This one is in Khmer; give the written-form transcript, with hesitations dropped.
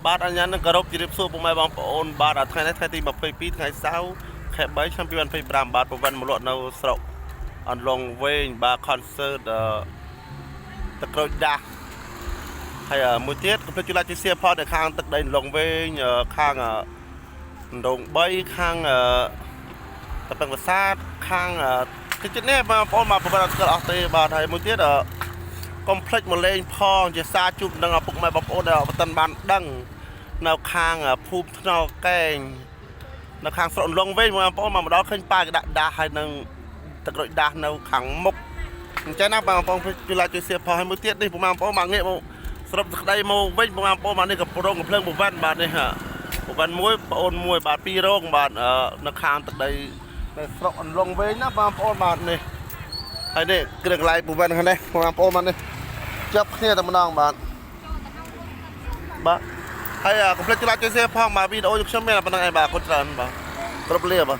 បាទអញ្ញានឹងគោរពជម្រាបសួរពុកម៉ែបងប្អូនបាទថ្ងៃនេះថ្ងៃទី22ថ្ងៃសៅរ៍ខែ3ឆ្នាំ2025បាទប្រវត្តិមកលក់នៅស្រុកអន្លង់វែងបាទ concert ទឹកក្រូចដាស់ហើយមួយទៀតកុំភ្លេចជួយ like ជួយ share ផងនៅខាងទឹកដីអន្លង់វែងខាងដង3ខាងតពឹងប្រាសាទខាងទីនេះបងប្អូនមកប្រវត្តិស្គាល់អស់ទេបាទហើយមួយទៀតកុំភ្លេចមកលេងផងជាសារជួបនឹងឪពុកម៉ែបងប្អូនដែលអត់ទាន់បានដឹងនៅខាងភូមិថ្នកែងនៅខាងស្រុកអន្លង់វិញបងប្អូនមកដល់ឃើញប៉ាក្តាក់ដាស់ហើយនឹងទឹករួចដាស់នៅខាងមុខអញ្ចឹងណាបងប្អូនជួយ like ជួយ share ផងហើយមួយទៀតនេះបងប្អូនមកងាកមកស្រុកក្តីមកវិញបងប្អូនមកនេះក៏ប្រងកំភ្លើងប្រវត្តិបាទនេះប្រវត្តិមួយបងអូនមួយបាទពីររោងបាទនៅខាងទឹកដីនៅស្រុកអន្លង់វិញណាបងប្អូនបាទនេះហើយនេះគ្រឿងកន្លែងប្រវត្តិខាងនេះបងប្អូនមកនេះចាប់គ្នាតែម្ដងបាទហើយកុំភ្លេចជួយ like ជួយ share ផងបាទវីដេអូខ្ញុំមានប៉ុណ្្នឹងឯងបាទកូនច្រើនបាទគ្រប់លាបាទ